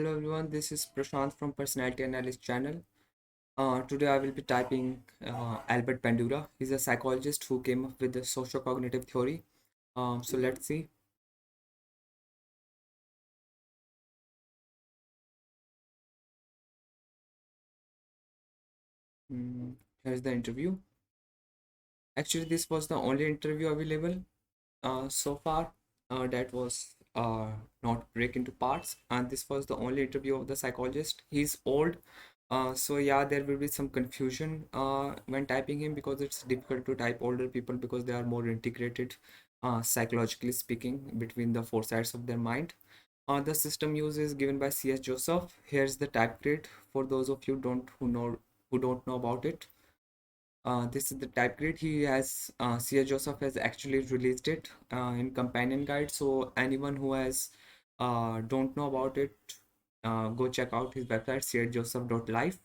Hello everyone, this is Prashant from Personality Analyst channel. Today I will be typing Albert Bandura. He's a psychologist who came up with the socio-cognitive theory. So let's see. Mm, Here's the interview. Actually, this was the only interview available so far that was not break into parts, and this was the only interview of the psychologist. He's old, so yeah, there will be some confusion when typing him because it's difficult to type older people because they are more integrated, psychologically speaking, between the four sides of their mind. The system use is given by C.S. Joseph. Here's the type grid for those of you who don't know about it. This is the type grid. He has Cia Joseph has actually released it in companion guide. So anyone who has don't know about it, go check out his website ciajoseph.life.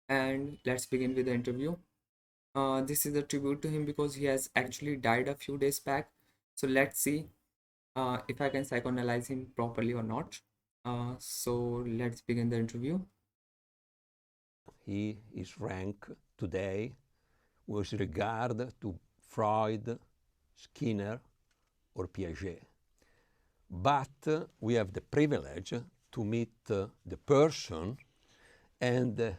And let's begin with the interview. This is a tribute to him because he has actually died a few days back. So let's see if I can psychoanalyze him properly or not. So let's begin the interview. He is ranked today with regard to Freud, Skinner, or Piaget. But we have the privilege to meet the person and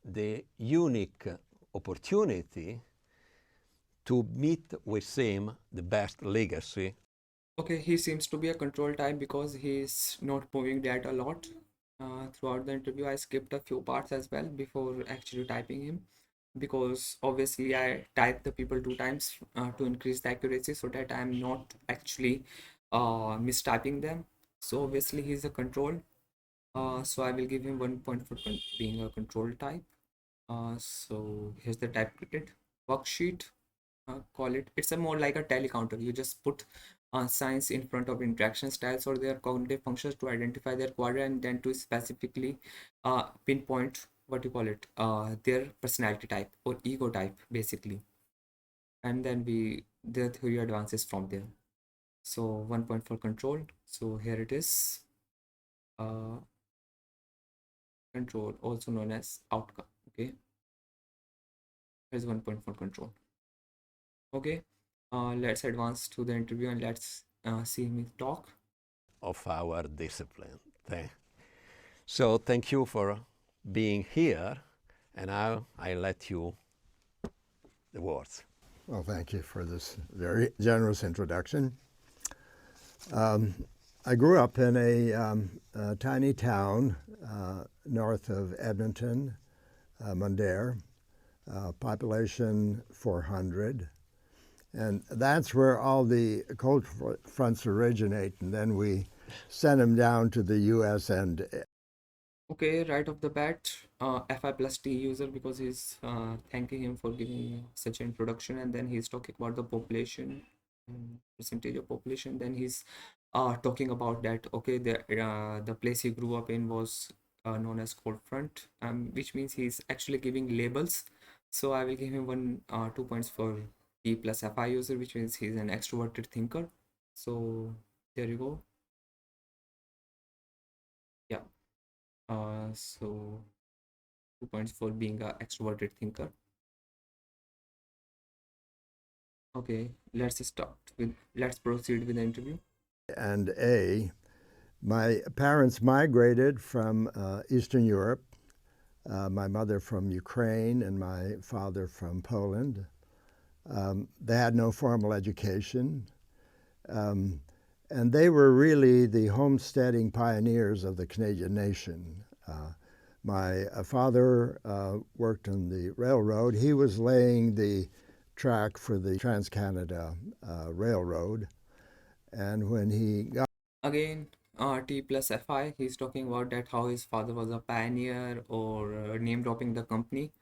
the unique opportunity to meet with him the best legacy. Okay, he seems to be a control type because he's not moving that a lot. Throughout the interview, I skipped a few parts as well before actually typing him because obviously I type the people two times to increase the accuracy so that I'm not actually mistyping them. So obviously he's a control. So I will give him 1 point for being a control type. So here's the type grid worksheet. Call it. It's a more like a tally counter. You just put signs in front of interaction styles or their cognitive functions to identify their quadrant and then to specifically pinpoint what you call it, their personality type or ego type basically. And then the theory advances from there. So 1 point for control. So here it is. Uh, Control, also known as outcome. Okay, here's 1 point for control. Okay, let's advance to the interview and let's see me talk. Of our discipline. So thank you for being here, and now I let you the words. Well, thank you for this very generous introduction. I grew up in a tiny town north of Edmonton, Bandura, population 400. And that's where all the cold fronts originate, and then we send them down to the U.S. and Okay, right off the bat, Fi plus T user because he's thanking him for giving such an introduction, and then he's talking about the population, percentage of population. Then he's talking about that. Okay, the place he grew up in was known as cold front, which means he's actually giving labels. So I will give him 2 points for T plus Fi user, which means he's an extroverted thinker. So there you go. Yeah. So 2 points for being a extroverted thinker. Okay, let's proceed with the interview. and A. My parents migrated from Eastern Europe, my mother from Ukraine and my father from Poland. They had no formal education, and they were really the homesteading pioneers of the Canadian nation. My father worked on the railroad. He was laying the track for the Trans-Canada Railroad, and when he got Again, T plus Fi, he's talking about that how his father was a pioneer or name dropping the company.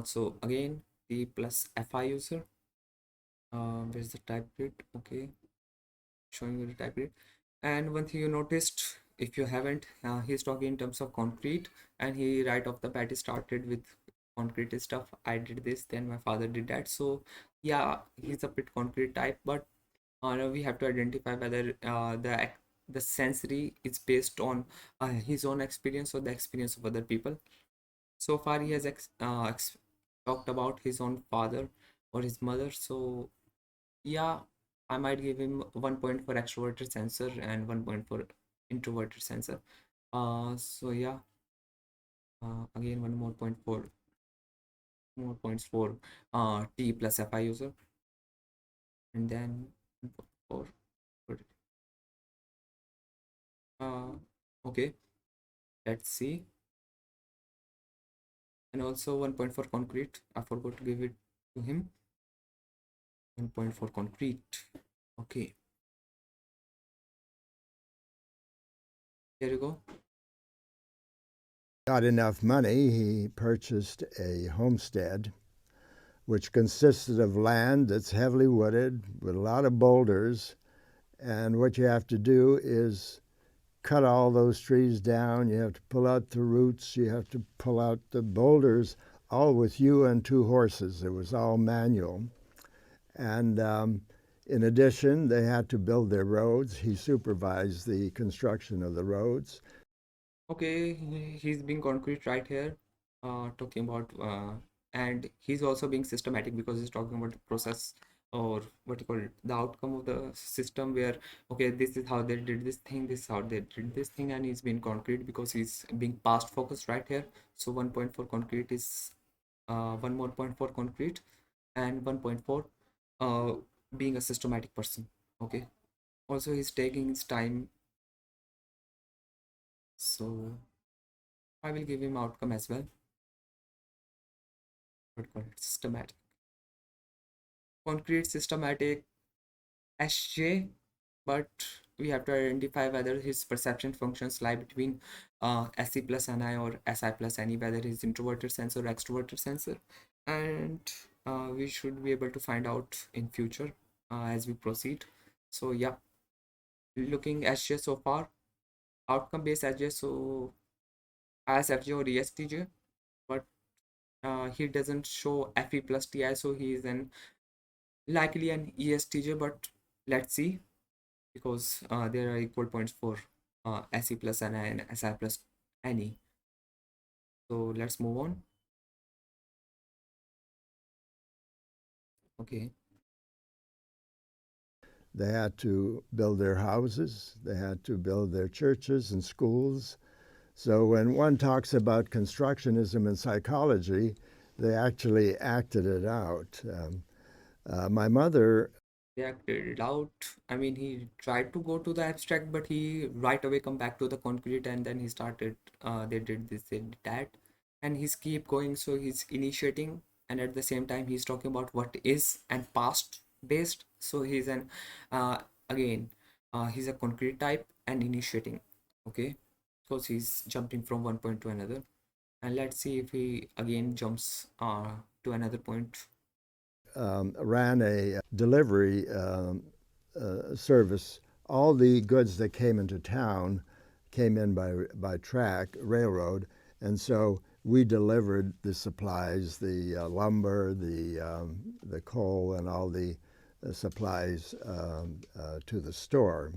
So again, T plus Fi user. Where's the type grid? Okay, showing you the type grid. And one thing you noticed, if you haven't, he's talking in terms of concrete, and he right off the bat started with concrete stuff. I did this, then my father did that. So yeah, he's a bit concrete type, but we have to identify whether the sensory is based on his own experience or the experience of other people. So far, he has talked about his own father or his mother. So yeah, I might give him 1 point for extroverted sensor and 1 point for introverted sensor. So yeah, again one more points for T plus FI user, and then for uh okay, let's see, and also 1 point for concrete. I forgot to give it to him. 1 point for concrete. Okay, there you go. Got enough money, he purchased a homestead, which consisted of land that's heavily wooded with a lot of boulders. And what you have to do is cut all those trees down. You have to pull out the roots. You have to pull out the boulders, all with you and 2 horses. It was all manual. And in addition, they had to build their roads. He supervised the construction of the roads. Okay, he's being concrete right here, talking about, and he's also being systematic because he's talking about the process, or what you call it, the outcome of the system, where, okay, this is how they did this thing, this is how they did this thing, and he's being concrete because he's being past focused right here. So 1 point for concrete is one more point for concrete, and 1 point for uh, being a systematic person. Okay, also he's taking his time, so I will give him outcome as well. What call it? Systematic. Concrete systematic SJ, but we have to identify whether his perception functions lie between SC plus NI or SI plus NE, whether he's introverted sensor or extroverted sensor. And we should be able to find out in future as we proceed. So yeah, looking SJ so far, outcome based SJ, so ISFJ or ESTJ, but he doesn't show FE plus TI, so he is an likely an ESTJ, but let's see, because there are equal points for SE plus NI and SI plus NE. So let's move on. Okay. They had to build their houses, they had to build their churches and schools. So when one talks about constructionism in psychology, they actually acted it out. My mother, He acted it out. I mean, he tried to go to the abstract, but he right away come back to the concrete, and then he started. They did this, they did that, and he's keep going. So he's initiating, and at the same time, he's talking about what is and past based. So he's an again, he's a concrete type and initiating. Okay, because he's jumping from 1 point to another, and let's see if he again jumps to another point. ran a delivery service. All the goods that came into town came in by track, railroad, and so we delivered the supplies, the lumber, the coal, and all the supplies to the store.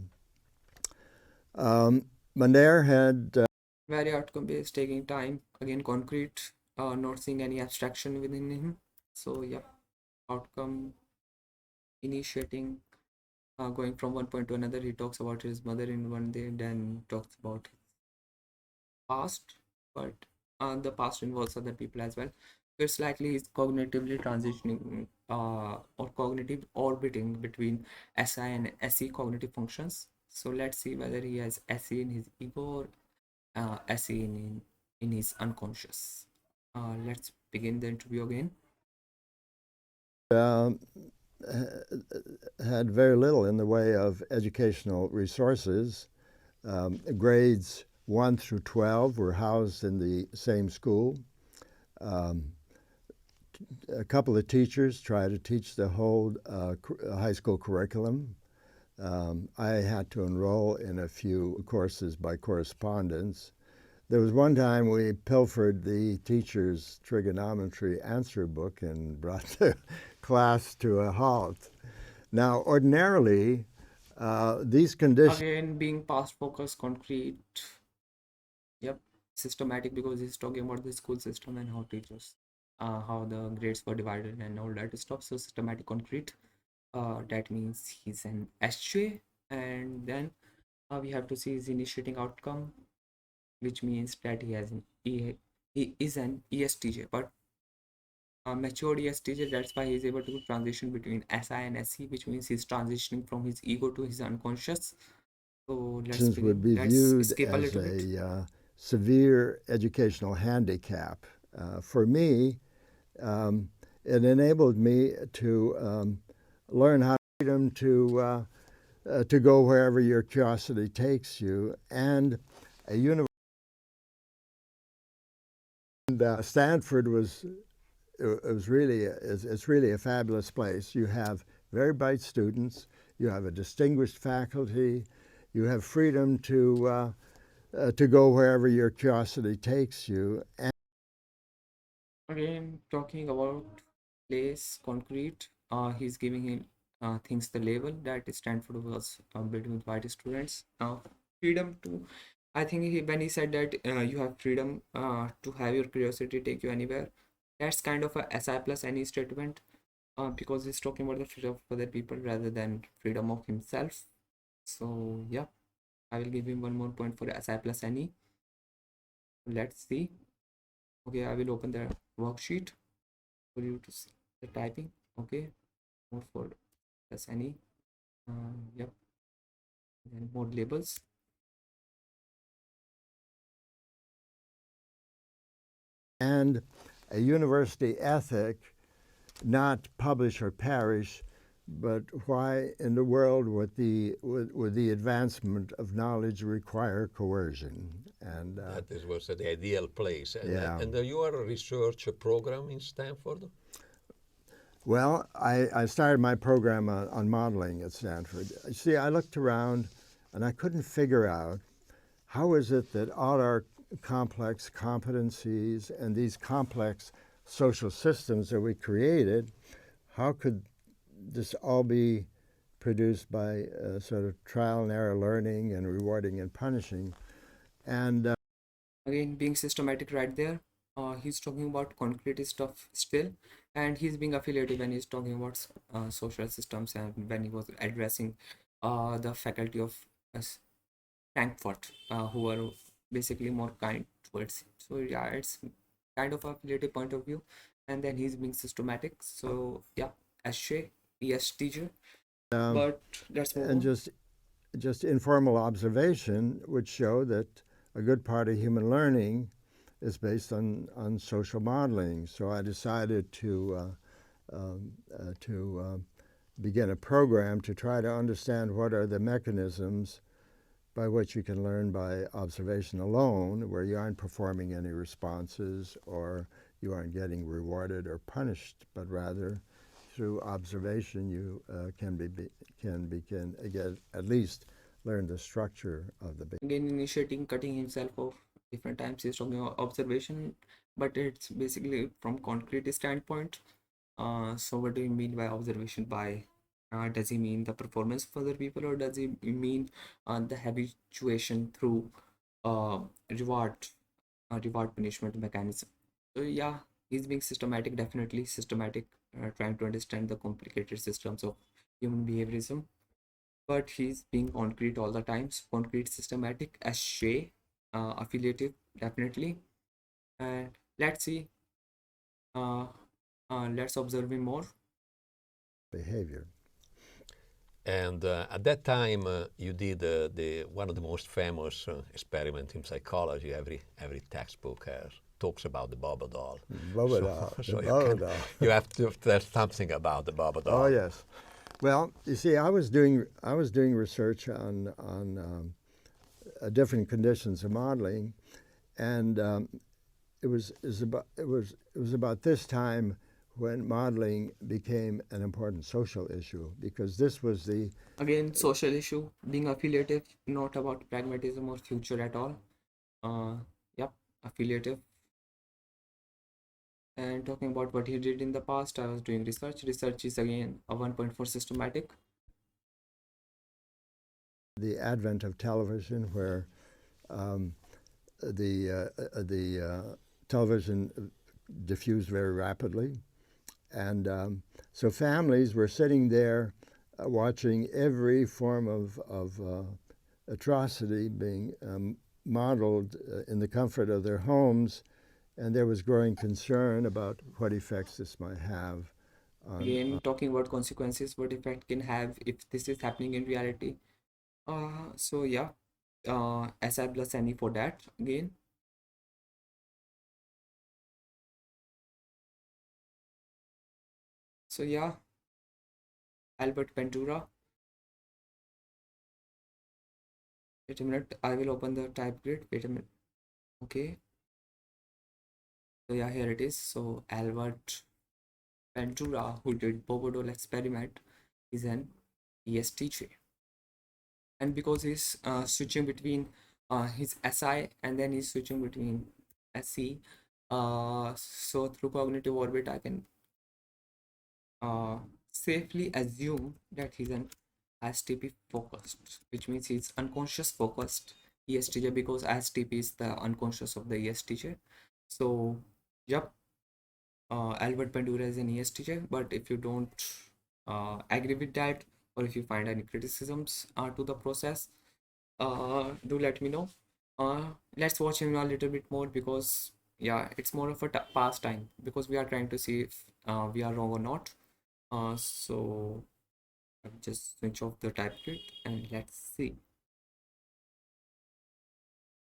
Mandair had Very outcome based, taking time. Again, concrete, not seeing any abstraction within him. So, yeah, outcome initiating, going from 1 point to another. He talks about his mother in one day, then talks about his past, but the past involves other people as well. So, it's likely he's cognitively transitioning or cognitive orbiting between SI and SE cognitive functions. So, let's see whether he has SE in his ego or SE in his unconscious. Let's begin the interview again. um, had very little in the way of educational resources. Grades 1 through 12 were housed in the same school. Um, a couple of teachers tried to teach the whole high school curriculum. I had to enroll in a few courses by correspondence. There was one time we pilfered the teacher's trigonometry answer book and brought the class to a halt. Now, ordinarily, These conditions. Again, being past focus, concrete, yep, systematic, because he's talking about the school system and how teachers, how the grades were divided and all that stuff. So systematic, concrete, that means he's an SJ. And then we have to see his initiating outcome, which means that he is an ESTJ, but matured ESTJ. That's why he's able to transition between SI and SE, which means he's transitioning from his ego to his unconscious. So let's Would begin. be Let's viewed escape a as little bit. a severe educational handicap. For me, it enabled me to learn how freedom to go wherever your curiosity takes you, and a university. Stanford was it's really a fabulous place. You have very bright students, you have a distinguished faculty, you have freedom to go wherever your curiosity takes you. And Again, talking about place, concrete, he's giving him things the label that Stanford was built with white students. Freedom to, I think when he said that you have freedom to have your curiosity take you anywhere, that's kind of a SI plus any statement, because he's talking about the freedom of other people rather than freedom of himself. So yeah, I will give him one more point for SI plus any. Let's see. Okay, I will open the worksheet for you to see the typing. Okay, more for plus any. Yep, then more labels. a university ethic, not publish or perish, but why in the world would the advancement of knowledge require coercion? And That was the ideal place. Yeah. And you are a research program in Stanford? Well, I started my program on modeling at Stanford. You see, I looked around and I couldn't figure out how is it that all our complex competencies and these complex social systems that we created, how could this all be produced by sort of trial and error learning and rewarding and punishing? And Again, being systematic right there. He's talking about concrete stuff still, and he's being affiliative when he's talking about social systems, and when he was addressing the faculty of uh, Frankfurt, who are basically more kind towards him. So yeah, it's kind of a affiliative point of view, and then he's being systematic. So yeah, SJ, ESTJ. But let's move and on. just informal observation would show that a good part of human learning is based on social modeling. So I decided to begin a program to try to understand what are the mechanisms by which you can learn by observation alone, where you aren't performing any responses or you aren't getting rewarded or punished, but rather through observation you can begin again at least learn the structure of the. Again, initiating cutting himself off different times. He's talking about observation, but it's basically from concrete standpoint. So what do you mean by observation? By does he mean the performance of other people, or does he mean the habituation through uh, reward reward punishment mechanism? So yeah, he's being systematic, definitely systematic, trying to understand the complicated systems of human behaviorism, but he's being concrete all the times. Concrete, systematic, as Shay, affiliative, definitely. And let's see. Uh, let's observe him more. Behavior. And at that time, you did the one of the most famous experiments in psychology. Every textbook talks about the Baba doll. Baba So, doll, so the you Baba can doll. you have to tell something about the Baba doll. Oh yes. Well, you see, I was doing research on different conditions of modeling, and it was about this time when modeling became an important social issue, because this was the Again, social issue, being affiliative, not about pragmatism or future at all. Yep, affiliative. And talking about what he did in the past, I was doing research. Research is again a 1.4 systematic. the advent of television, where um, the television diffused very rapidly, and so families were sitting there watching every form of atrocity being modeled in the comfort of their homes, and there was growing concern about what effects this might have on. Again, talking about consequences, what effect can have if this is happening in reality. So yeah, SI plus NE for that again. So yeah, Albert Bandura. Wait a minute, I will open the type grid. Wait a minute. Okay. So yeah, here it is. So Albert Bandura, who did Bobodol experiment, is an ESTJ. And because he's switching between his SI and then he's switching between SC, so through cognitive orbit, I can uh, safely assume that he's an STP focused, which means he's unconscious focused ESTJ, because STP is the unconscious of the ESTJ. So, yep, Albert Bandura is an ESTJ, but if you don't agree with that, or if you find any criticisms to the process, do let me know. Let's watch him a little bit more, because yeah, it's more of a pastime, because we are trying to see if we are wrong or not. So I'll just switch off the type kit and let's see.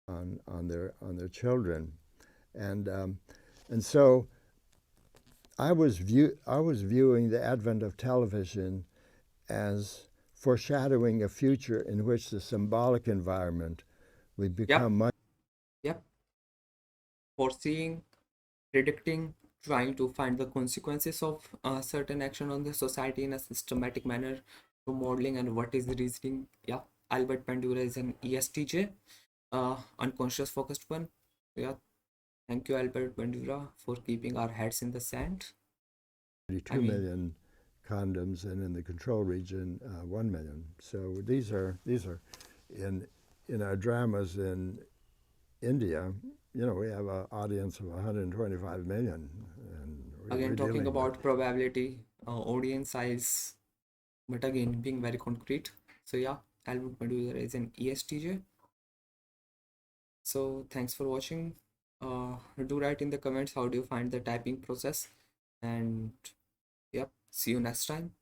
On their children, and so I was viewing the advent of television as foreshadowing a future in which the symbolic environment would Yep, become much. yep. Foreseeing, predicting, trying to find the consequences of certain action on the society in a systematic manner through modeling and what is the reasoning. Yeah, Albert Bandura is an ESTJ, unconscious focused one. Yeah, thank you, Albert Bandura, for keeping our heads in the sand. I 2 mean, million condoms, and in the control region, 1 million. So these are in our dramas in India. We have an audience of 125 million, and we're again, talking dealing with. about probability, audience size, but again, being very concrete. So yeah, Albert Bandura is an ESTJ. So thanks for watching. Do write in the comments how do you find the typing process, and yep, see you next time.